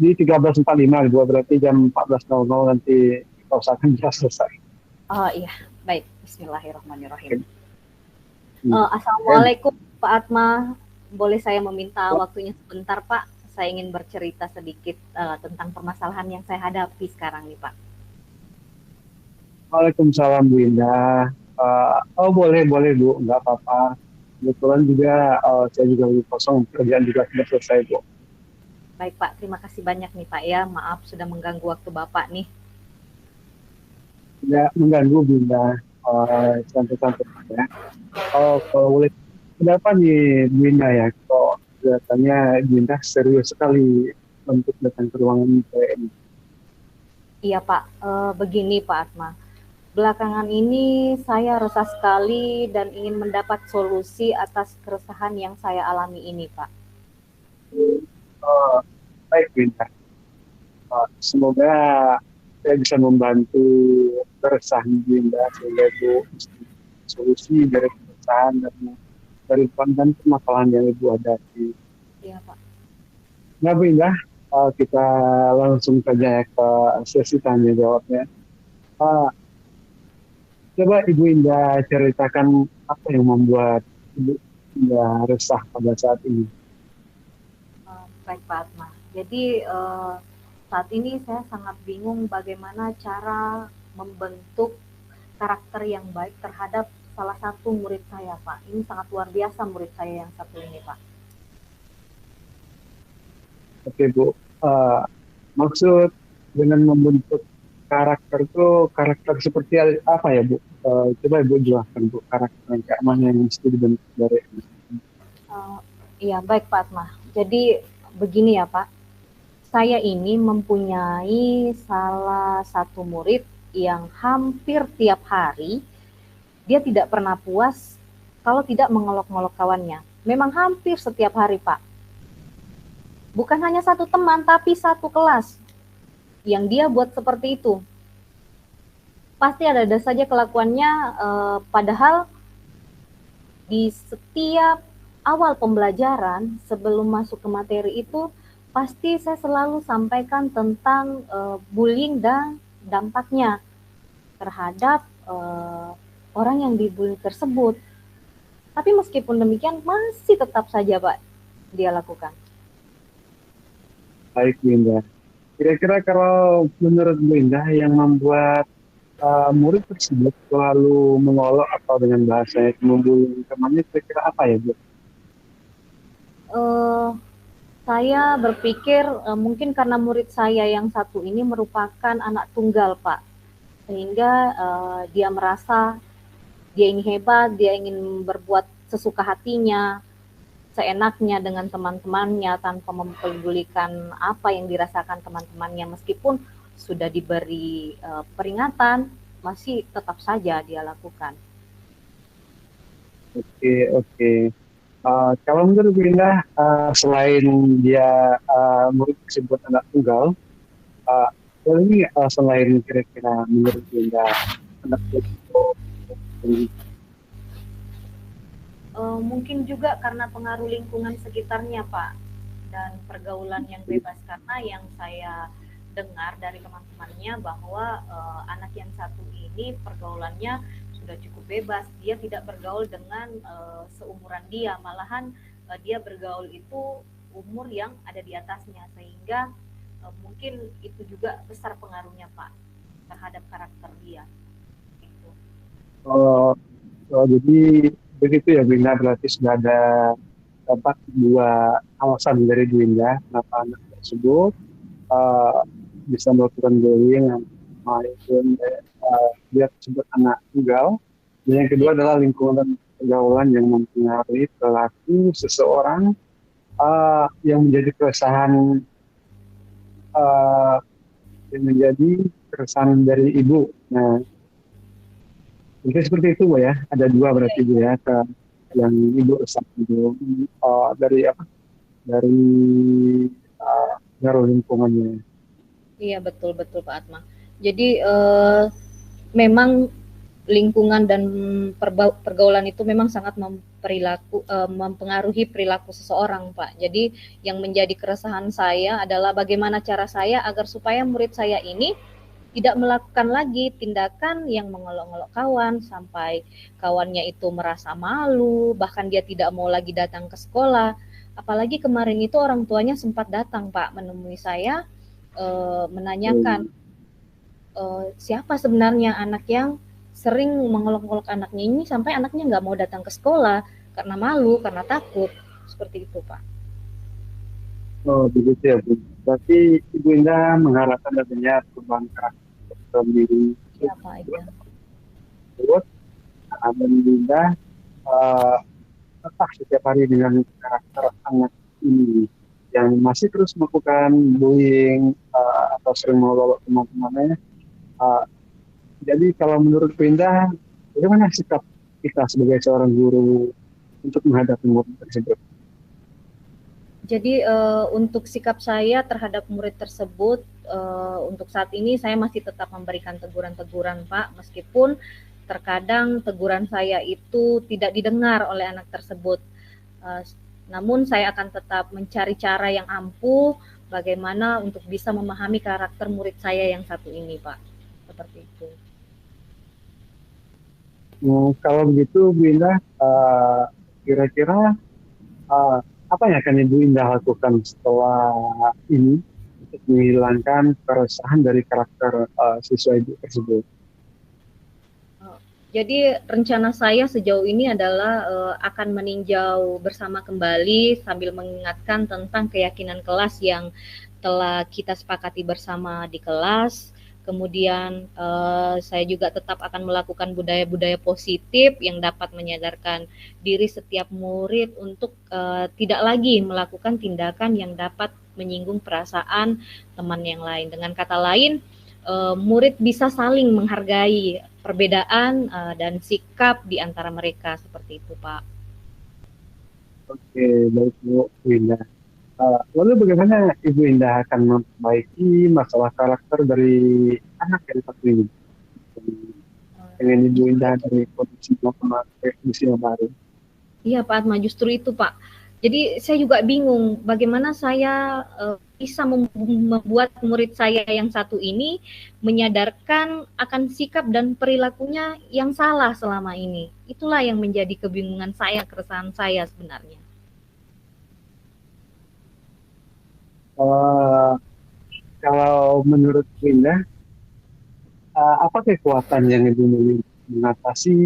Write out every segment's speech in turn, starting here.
di 13.45 Bu, berarti jam 14.00 nanti kita usahakan bisa selesai. Oh iya, baik. Bismillahirrahmanirrahim. Oke. Hmm. Assalamualaikum Pak Atma. Boleh saya meminta waktunya sebentar Pak? Saya ingin bercerita sedikit tentang permasalahan yang saya hadapi sekarang nih Pak. Waalaikumsalam Bu Indah. Oh boleh boleh Bu, nggak apa-apa. Kebetulan juga saya juga lagi kosong, kerjaan juga sudah selesai Bu. Baik Pak, terima kasih banyak nih Pak ya. Maaf sudah mengganggu waktu Bapak nih. Tidak mengganggu Bu Indah. Santai-santai ya. Oh kalau boleh, kenapa nih Bu Indah ya? Kok kelihatannya Bu Indah serius sekali untuk datang ke ruangan saya ini. Iya Pak, begini Pak Atma. Belakangan ini saya resah sekali dan ingin mendapat solusi atas keresahan yang saya alami ini Pak. Oh, baik Bu Indah. Semoga saya bisa membantu keresahan Bu Indah sehingga Bu solusi dari keresahan dan dari konten permasalahan yang Ibu hadapi. Iya Pak. Nah Bu Indah, kita langsung saja ya ke sesi tanya jawabnya. Uh, Coba Ibu Indah ceritakan apa yang membuat Ibu Indah resah pada saat ini. Baik Pak Atma. Jadi saat ini saya sangat bingung bagaimana cara membentuk karakter yang baik terhadap salah satu murid saya Pak. Ini sangat luar biasa murid saya yang satu ini Pak. Oke Bu, Uh, maksud dengan membentuk karakter itu karakter seperti apa ya Bu? Coba Ibu jelaskan Bu, karakter yang kayak mana yang mesti dibentuk dari. Uh, iya baik Pak Atma. Jadi begini ya Pak. Saya ini mempunyai salah satu murid yang hampir tiap hari dia tidak pernah puas kalau tidak mengolok-ngolok kawannya. Memang hampir setiap hari, Pak. Bukan hanya satu teman, tapi satu kelas yang dia buat seperti itu. Pasti ada saja kelakuannya, padahal di setiap awal pembelajaran sebelum masuk ke materi itu pasti saya selalu sampaikan tentang bullying dan dampaknya terhadap orang yang dibully tersebut. Tapi meskipun demikian masih tetap saja Pak dia lakukan. Baik Bu Indah. Kira-kira kalau menurut Bu Indah yang membuat murid tersebut selalu mengolok atau dengan bahasa yang membuli temannya kira-kira apa ya Bu? Eh, saya berpikir mungkin karena murid saya yang satu ini merupakan anak tunggal Pak, sehingga dia merasa dia ini hebat, dia ingin berbuat sesuka hatinya, seenaknya dengan teman-temannya tanpa mempedulikan apa yang dirasakan teman-temannya meskipun sudah diberi peringatan masih tetap saja dia lakukan. Oke, oke. Kalau menurut Bu Indah, selain dia murid tersebut anak tunggal, uh, ini selain kira-kira menurut Bu Indah anak tunggal, Mungkin juga karena pengaruh lingkungan sekitarnya Pak dan pergaulan yang bebas karena yang saya dengar dari teman-temannya bahwa anak yang satu ini pergaulannya sudah cukup bebas, dia tidak bergaul dengan seumuran dia, malahan dia bergaul itu umur yang ada di atasnya sehingga mungkin itu juga besar pengaruhnya Pak terhadap karakter dia. Gitu. uh, jadi begitu ya Bu Indah, berarti sudah ada dapat dua alasan dari Bu Indah kenapa anak tersebut uh, bisa melakukan bullying maupun dia tersebut anak tunggal. Dan yang kedua adalah lingkungan pergaulan yang mempengaruhi perilaku seseorang yang menjadi keresahan uh, yang menjadi keresahan dari ibu. Nah, jadi seperti itu Bu ya. Ada dua Iya, berarti Bu ya yang ibu resah itu dari apa? Dari pengaruh lingkungannya. iya betul betul Pak Atma. Jadi memang lingkungan dan pergaulan itu memang sangat mempengaruhi perilaku seseorang, Pak. Jadi yang menjadi keresahan saya adalah bagaimana cara saya agar supaya murid saya ini tidak melakukan lagi tindakan yang mengolok-olok kawan sampai kawannya itu merasa malu, bahkan dia tidak mau lagi datang ke sekolah. Apalagi kemarin itu orang tuanya sempat datang, Pak, menemui saya, menanyakan siapa sebenarnya anak yang sering mengolok-olok anaknya ini sampai anaknya nggak mau datang ke sekolah karena malu, karena takut. Seperti itu, Pak. Oh, begitu ya, Bu. Berarti Ibu Indah mengharapkan adanya perubahan karakter dalam diri Iya, Pak. Iya. tersebut, dan Ibu Indah eh, tetap setiap hari dengan karakter anak ini yang masih terus melakukan bullying atau sering melolok teman-temannya. Uh, jadi kalau menurut Bu Indah, bagaimana sikap kita sebagai seorang guru untuk menghadapi murid tersebut? Jadi untuk sikap saya terhadap murid tersebut, untuk saat ini saya masih tetap memberikan teguran-teguran, Pak, meskipun terkadang teguran saya itu tidak didengar oleh anak tersebut. Uh, Namun saya akan tetap mencari cara yang ampuh bagaimana untuk bisa memahami karakter murid saya yang satu ini, Pak. Seperti itu. Kalau begitu, Bu Indah, kira-kira uh, apa yang akan Ibu Indah lakukan setelah ini untuk menghilangkan keresahan dari karakter siswa Ibu tersebut? Jadi rencana saya sejauh ini adalah akan meninjau bersama kembali sambil mengingatkan tentang keyakinan kelas yang telah kita sepakati bersama di kelas. Kemudian saya juga tetap akan melakukan budaya-budaya positif yang dapat menyadarkan diri setiap murid untuk tidak lagi melakukan tindakan yang dapat menyinggung perasaan teman yang lain. Dengan kata lain, murid bisa saling menghargai perbedaan dan sikap di antara mereka seperti itu, Pak. Oke, baik Bu Indah. Lalu bagaimana Ibu Indah akan memperbaiki masalah karakter dari anak yang satu ini? Dengan Ibu Justru Indah itu. dari kondisi yang baru. Iya, Pak Atma, justru itu, Pak. Jadi saya juga bingung bagaimana saya bisa membuat murid saya yang satu ini menyadarkan akan sikap dan perilakunya yang salah selama ini. Itulah yang menjadi kebingungan saya, keresahan saya sebenarnya. Uh, Kalau menurut Bu Indah, apa kekuatan yang Ibu miliki mengatasi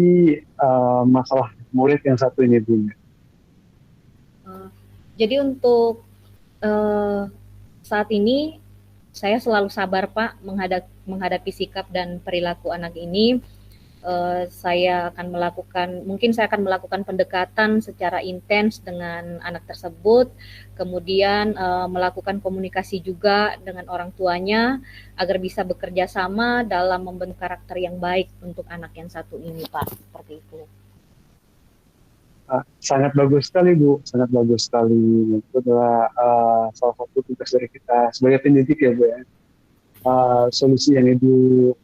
masalah murid yang satu ini, Bu Indah? Uh, jadi untuk uh, saat ini saya selalu sabar, Pak, menghadapi sikap dan perilaku anak ini. Saya akan melakukan pendekatan secara intens dengan anak tersebut, kemudian melakukan komunikasi juga dengan orang tuanya agar bisa bekerja sama dalam membentuk karakter yang baik untuk anak yang satu ini, Pak. Seperti itu. Sangat bagus sekali, Bu. Sangat bagus sekali. Itu adalah salah satu tugas dari kita sebagai pendidik ya, Bu ya. Solusi yang Ibu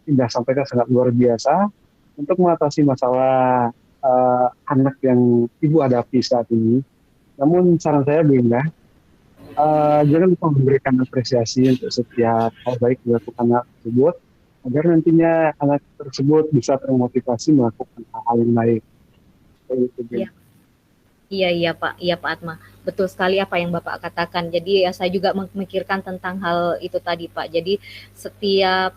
Indah sampaikan sangat luar biasa untuk mengatasi masalah anak yang Ibu hadapi saat ini. Namun saran saya, Bu Indah, jangan lupa memberikan apresiasi untuk setiap hal baik yang dilakukan anak tersebut, agar nantinya anak tersebut bisa termotivasi melakukan hal-hal yang baik. Itu, Bu Iya, Indah. iya, iya, Pak. Iya, Pak Atma. Betul sekali apa yang Bapak katakan. Jadi ya saya juga memikirkan tentang hal itu tadi, Pak. Jadi setiap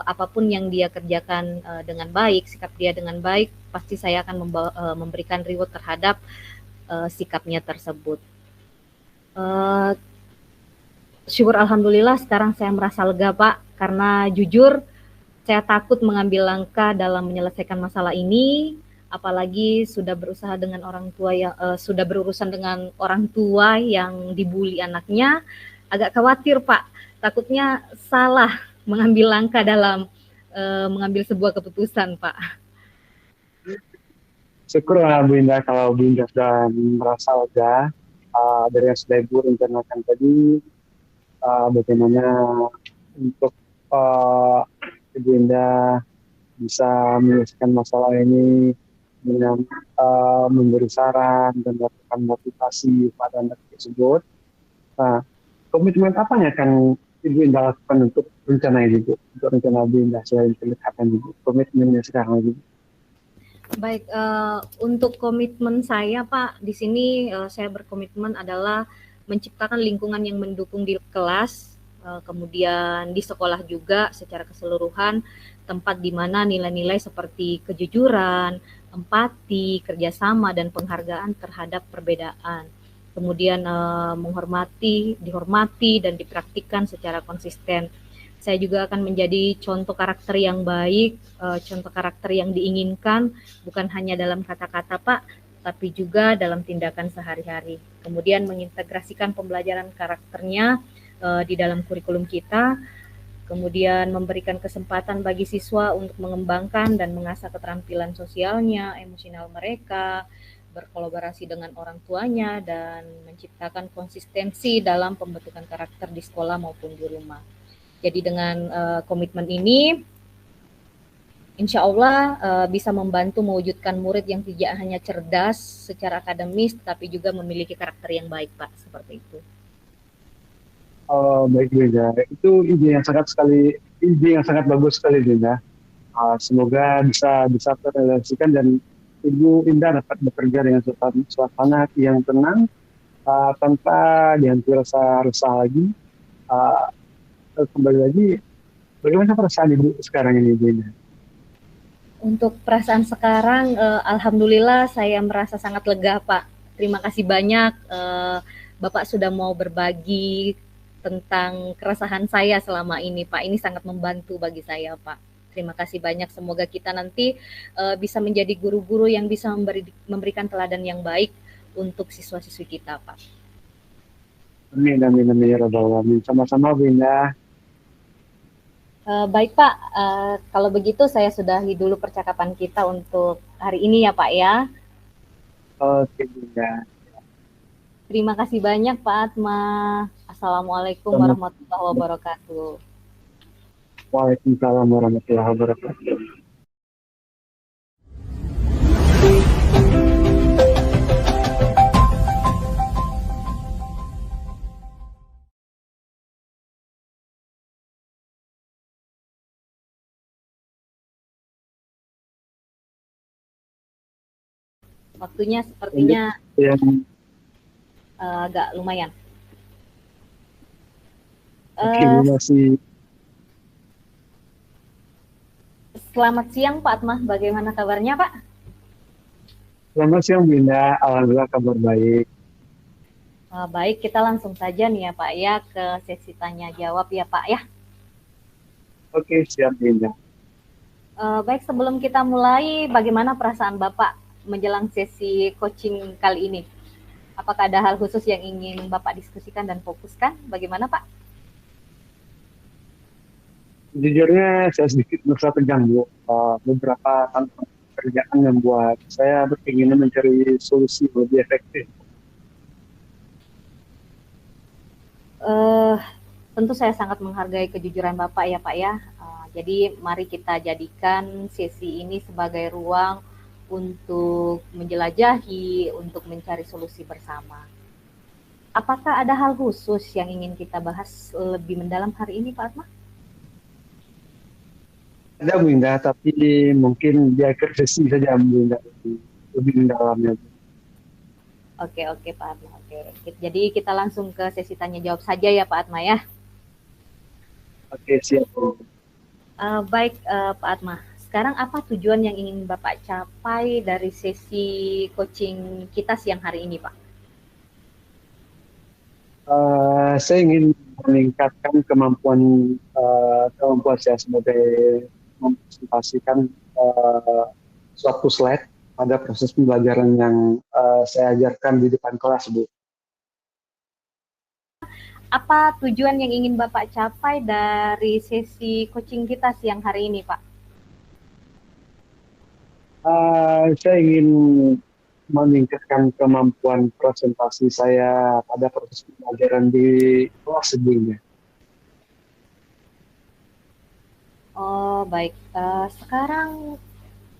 apapun yang dia kerjakan dengan baik, sikap dia dengan baik, pasti saya akan memberikan reward terhadap sikapnya tersebut. Uh, Syukur alhamdulillah sekarang saya merasa lega, Pak, karena jujur saya takut mengambil langkah dalam menyelesaikan masalah ini, apalagi sudah berusaha dengan orang tua yang sudah berurusan dengan orang tua yang dibully anaknya. Agak khawatir, Pak. Takutnya salah mengambil langkah dalam mengambil sebuah keputusan, Pak. Syukurlah Bu Indah kalau Bu Indah sudah merasa lega dari yang sudah Ibu rencanakan tadi, bagaimana untuk uh, Ibu Indah bisa menyelesaikan masalah ini dengan memberi saran dan melakukan motivasi pada anak tersebut. Nah, komitmen apa yang akan Ibu Indah lakukan untuk rencana ini, Bu? Untuk rencana Ibu Indah selain pendekatan Ibu, komitmennya sekarang Ibu. Baik, untuk komitmen saya Pak, di sini saya berkomitmen adalah menciptakan lingkungan yang mendukung di kelas, kemudian di sekolah juga secara keseluruhan, tempat di mana nilai-nilai seperti kejujuran, empati, kerjasama, dan penghargaan terhadap perbedaan. Kemudian dihormati, dan dipraktikkan secara konsisten. Saya juga akan menjadi contoh karakter yang baik, contoh karakter yang diinginkan, bukan hanya dalam kata-kata Pak, tapi juga dalam tindakan sehari-hari. Kemudian mengintegrasikan pembelajaran karakternya di dalam kurikulum kita, kemudian memberikan kesempatan bagi siswa untuk mengembangkan dan mengasah keterampilan sosialnya, emosional mereka, berkolaborasi dengan orang tuanya, dan menciptakan konsistensi dalam pembentukan karakter di sekolah maupun di rumah. Jadi dengan komitmen ini, insya Allah bisa membantu mewujudkan murid yang tidak hanya cerdas secara akademis, tapi juga memiliki karakter yang baik, Pak. Seperti itu. Baik Bu Indah, itu ide yang sangat bagus sekali Bu Indah. Semoga bisa terrealisasikan dan Ibu Indah dapat bekerja dengan suasana yang tenang, tanpa dihantui rasa resah lagi. Uh, Kembali lagi, bagaimana perasaan Ibu sekarang ini, Bu Indah? Untuk perasaan sekarang, alhamdulillah saya merasa sangat lega, Pak. Terima kasih banyak, Bapak sudah mau berbagi tentang keresahan saya selama ini, Pak. Ini sangat membantu bagi saya, Pak. Terima kasih banyak. Semoga kita nanti bisa menjadi guru-guru yang bisa memberikan teladan yang baik untuk siswa-siswi kita, Pak. Amin, amin, amin, ya Rabbal Alamin. Sama-sama, Bu Indah. Baik Pak, kalau begitu saya sudahi dulu percakapan kita untuk hari ini ya Pak ya. Oke, Bu Indah. Terima kasih banyak Pak Atma. Assalamualaikum warahmatullahi wabarakatuh. Waalaikumsalam warahmatullahi wabarakatuh. Waktunya sepertinya Yang agak lumayan. masih. Selamat siang Pak Atma, bagaimana kabarnya Pak? Selamat siang Bu Indah, alhamdulillah kabar baik. Baik, kita langsung saja nih ya Pak ya ke sesi tanya jawab ya Pak ya. Oke, siap Bu Indah. Baik, sebelum kita mulai, bagaimana perasaan Bapak menjelang sesi coaching kali ini? Apakah ada hal khusus yang ingin Bapak diskusikan dan fokuskan? Bagaimana Pak? Jujurnya saya sedikit merasa tegang Bu. Beberapa tantangan pekerjaan yang membuat saya berkeinginan mencari solusi lebih efektif. Tentu saya sangat menghargai kejujuran Bapak ya Pak ya. Jadi mari kita jadikan sesi ini sebagai ruang untuk menjelajahi, untuk mencari solusi bersama. Apakah ada hal khusus yang ingin kita bahas lebih mendalam hari ini Pak Atma? Ada Bu Indah, tapi mungkin di akhir sesi saja Bu Indah lebih mendalamnya. Oke Pak Atma. Oke. Jadi kita langsung ke sesi tanya jawab saja ya Pak Atma ya. Oke, siap Bu. Baik Pak Atma, sekarang apa tujuan yang ingin Bapak capai dari sesi coaching kita siang hari ini Pak? Saya ingin meningkatkan kemampuan saya sebagai mempresentasikan suatu slide pada proses pembelajaran yang saya ajarkan di depan kelas, Bu. Apa tujuan yang ingin Bapak capai dari sesi coaching kita siang hari ini, Pak? Saya ingin meningkatkan kemampuan presentasi saya pada proses pembelajaran di kelas sebelumnya. baik. Sekarang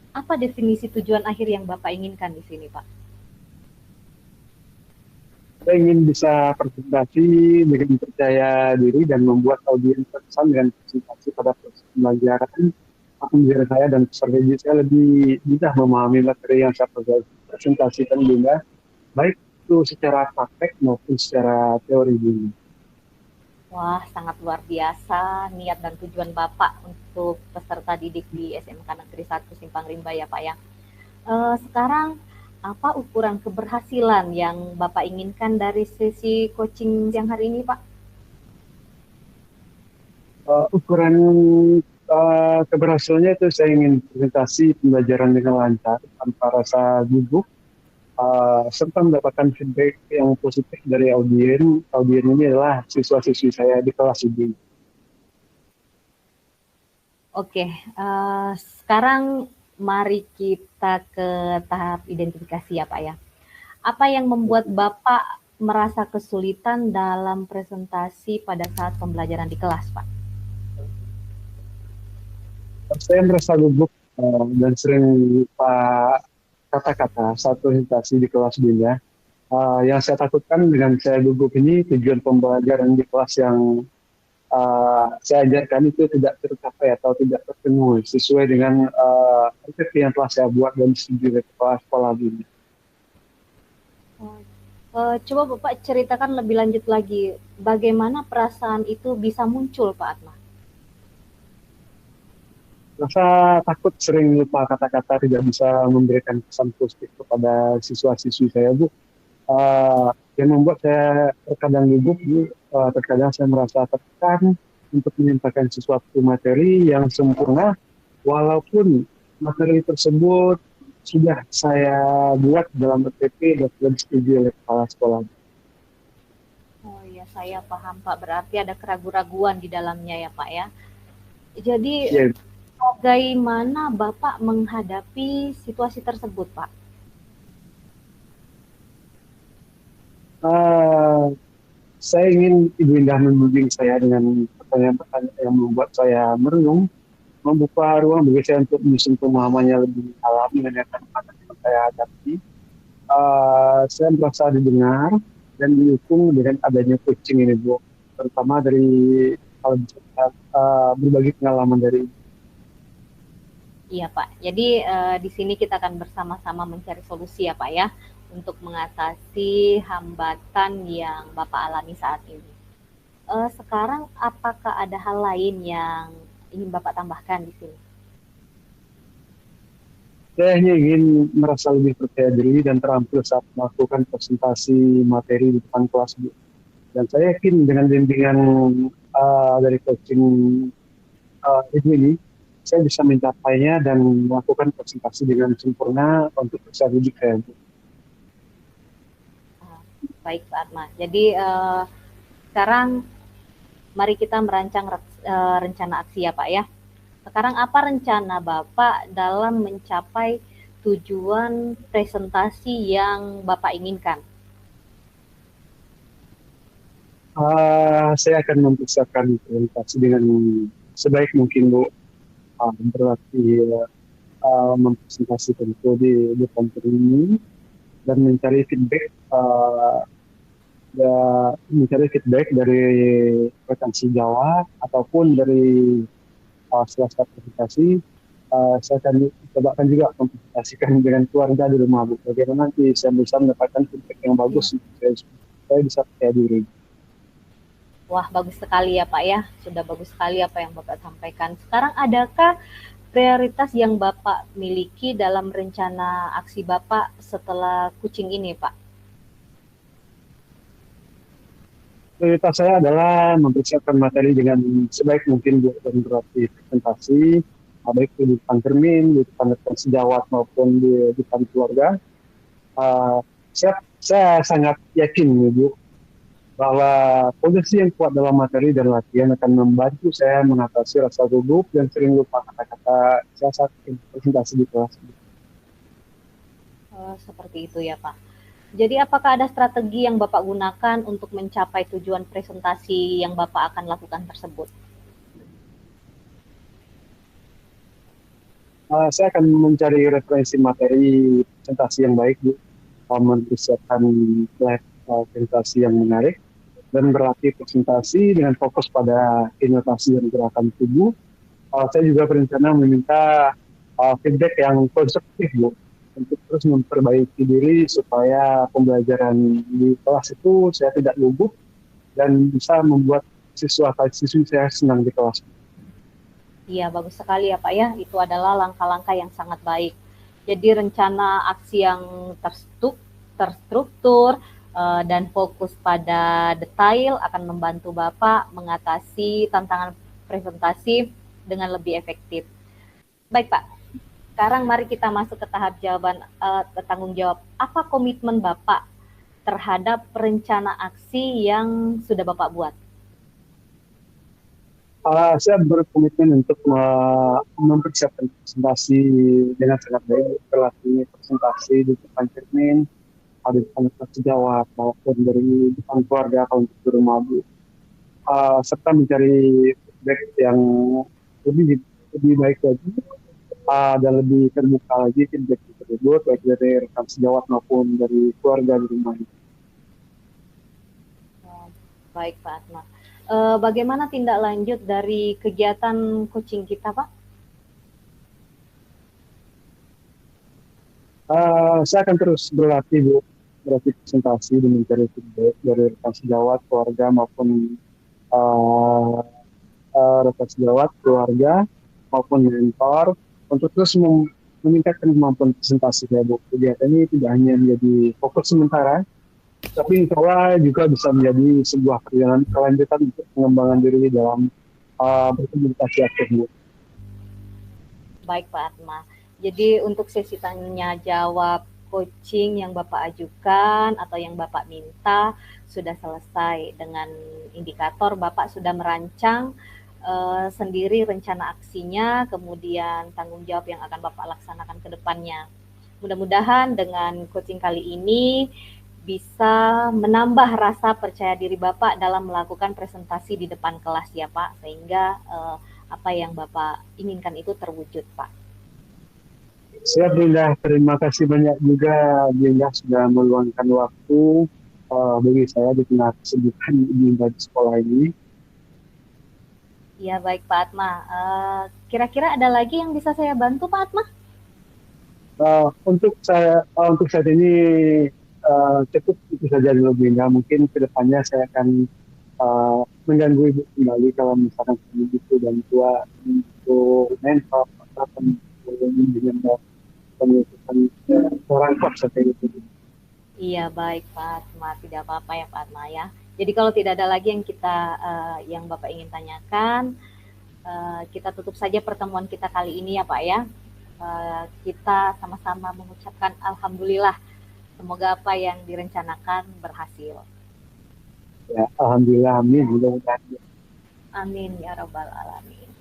apa definisi tujuan akhir yang Bapak inginkan di sini, Pak? Saya ingin bisa presentasi dengan percaya diri dan membuat audiens terkesan dengan presentasi pada proses pembelajaran. Akan menjadi saya dan peserta didik saya lebih mudah memahami materi yang saya presentasikan juga, baik itu secara praktek maupun secara teori juga. Wah, sangat luar biasa niat dan tujuan Bapak untuk peserta didik di SMK Negeri 1 Simpang Rimba ya, Pak ya. Sekarang apa ukuran keberhasilan yang Bapak inginkan dari sesi coaching siang hari ini, Pak? Ukuran keberhasilannya itu saya ingin presentasi pembelajaran dengan lancar tanpa rasa gugup, serta mendapatkan feedback yang positif dari audien. Audien ini adalah siswa-siswi saya di kelas ini. Oke, sekarang mari kita ke tahap identifikasi ya Pak ya. Apa yang membuat Bapak merasa kesulitan dalam presentasi pada saat pembelajaran di kelas, Pak? Saya merasa gugup dan sering lupa kata-kata saat presentasi di kelas dunia. Yang saya takutkan dengan saya gugup ini, tujuan pembelajaran di kelas yang saya ajarkan itu tidak tercapai atau tidak terpenuhi sesuai dengan konsep yang telah saya buat dan disetujui oleh kepala sekolah ini. Coba Bapak ceritakan lebih lanjut lagi, bagaimana perasaan itu bisa muncul, Pak Atma? Rasa takut, sering lupa kata-kata, tidak bisa memberikan pesan positif kepada siswa-siswi saya, Bu. Yang membuat saya terkadang gugup, Bu. Terkadang saya merasa tertekan untuk menyampaikan sesuatu materi yang sempurna, walaupun materi tersebut sudah saya buat dalam RTP dan sudah disetujui oleh kepala sekolah. Oh iya, saya paham Pak. Berarti ada keraguan-raguan di dalamnya ya Pak ya. Jadi Ya, bagaimana Bapak menghadapi situasi tersebut Pak? uh, saya ingin Ibu Indah membimbing saya dengan pertanyaan-pertanyaan yang membuat saya merenung, membuka ruang bagi saya untuk menyusun pemahamannya lebih dalam mengenai tantangan yang saya hadapi. Saya merasa didengar dan didukung dengan adanya coaching ini, Bu. Terutama dari kalau bisa berbagi pengalaman dari Ibu. Iya Pak. Jadi di sini kita akan bersama-sama mencari solusi ya Pak ya untuk mengatasi hambatan yang Bapak alami saat ini. Sekarang apakah ada hal lain yang ingin Bapak tambahkan di sini? Saya hanya ingin merasa lebih percaya diri dan terampil saat melakukan presentasi materi di depan kelas, Bu. Dan saya yakin dengan bimbingan dari coaching ini, saya bisa mencapainya dan melakukan presentasi dengan sempurna untuk peserta didik saya. Baik Pak Atma. Jadi sekarang mari kita merancang rencana aksi ya Pak ya. Sekarang apa rencana Bapak dalam mencapai tujuan presentasi yang Bapak inginkan? Saya akan mempersiapkan presentasi dengan sebaik mungkin, Bu. Berarti mempresentasikan itu di depan ini dan mencari feedback dari rekan sejawat ataupun dari selesai presentasi. Saya akan cobakan juga mempresentasikan dengan keluarga di rumah, Bu. Bagaimana nanti saya bisa mendapatkan feedback yang bagus, saya bisa percaya diri. Wah, bagus sekali ya Pak ya. Sudah bagus sekali apa yang Bapak sampaikan. Sekarang adakah prioritas yang Bapak miliki dalam rencana aksi Bapak setelah coaching ini, Pak? Prioritas saya adalah mempersiapkan materi dengan sebaik mungkin, Bu, dan berarti presentasi, baik di depan termin, di depan rekan sejawat maupun di depan keluarga. Saya sangat yakin, Bu, bahwa posisi yang kuat dalam materi dan latihan akan membantu saya mengatasi rasa gugup dan sering lupa kata-kata saya saat presentasi di kelas. Seperti itu ya Pak. Jadi apakah ada strategi yang Bapak gunakan untuk mencapai tujuan presentasi yang Bapak akan lakukan tersebut? Saya akan mencari referensi materi presentasi yang baik, Bu. Mempersiapkan slide presentasi yang menarik dan berlatih presentasi dengan fokus pada inovasi dan gerakan tubuh. Saya juga berencana meminta feedback yang konstruktif, Bu, untuk terus memperbaiki diri supaya pembelajaran di kelas itu saya tidak gugup dan bisa membuat siswa atau siswi saya senang di kelas. Iya, bagus sekali ya Pak ya. Itu adalah langkah-langkah yang sangat baik. Jadi rencana aksi yang terstruktur dan fokus pada detail akan membantu Bapak mengatasi tantangan presentasi dengan lebih efektif. Baik Pak, sekarang mari kita masuk ke tahap jawaban tanggung jawab. Apa komitmen Bapak terhadap rencana aksi yang sudah Bapak buat? Saya berkomitmen untuk mempersiapkan presentasi dengan sangat baik, berlatih presentasi di depan cermin, ada di depan kelas sejawat, maupun dari depan keluarga kalau untuk di rumah, Bu. Serta mencari feedback yang lebih lebih baik lagi, dan lebih terbuka lagi feedback tersebut, baik dari rekan sejawat maupun dari keluarga di rumah. Baik Pak Atma. Bagaimana tindak lanjut dari kegiatan coaching kita Pak? Saya akan terus berlatih, Bu, berlatih presentasi dan mencari feedback dari rekan sejawat, keluarga maupun uh, rekan sejawat, keluarga maupun mentor untuk terus meningkatkan kemampuan presentasi saya, Bu. Kegiatan ini tidak hanya menjadi fokus sementara, tapi insya Allah juga bisa menjadi sebuah perjalanan kelanjutan untuk pengembangan diri dalam berkomunikasi aktif, Bu. Baik Pak Atma. Jadi untuk sesi tanya jawab coaching yang Bapak ajukan atau yang Bapak minta sudah selesai. Dengan indikator Bapak sudah merancang sendiri rencana aksinya, kemudian tanggung jawab yang akan Bapak laksanakan ke depannya. Mudah-mudahan dengan coaching kali ini bisa menambah rasa percaya diri Bapak dalam melakukan presentasi di depan kelas ya Pak, sehingga apa yang Bapak inginkan itu terwujud Pak. Siap, Dinda. Terima kasih banyak juga, Dinda, sudah meluangkan waktu bagi saya di tengah kesibukan Dinda di sekolah ini. Ya baik Pak Atma. Kira-kira ada lagi yang bisa saya bantu Pak Atma? Untuk saat ini cukup itu saja dulu, Dinda. Mungkin kedepannya saya akan mengganggu Ibu kembali kalau misalkan kami butuh bantuan untuk mentor atau dengan penyusupan orang kos seperti itu. Iya baik Pak Atma, tidak apa-apa ya Pak Atma ya. Jadi kalau tidak ada lagi yang yang Bapak ingin tanyakan, kita tutup saja pertemuan kita kali ini ya Pak ya. Kita sama-sama mengucapkan alhamdulillah. Semoga apa yang direncanakan berhasil. Ya, alhamdulillah, amin. Mudah-mudahan. Amin ya robbal alamin.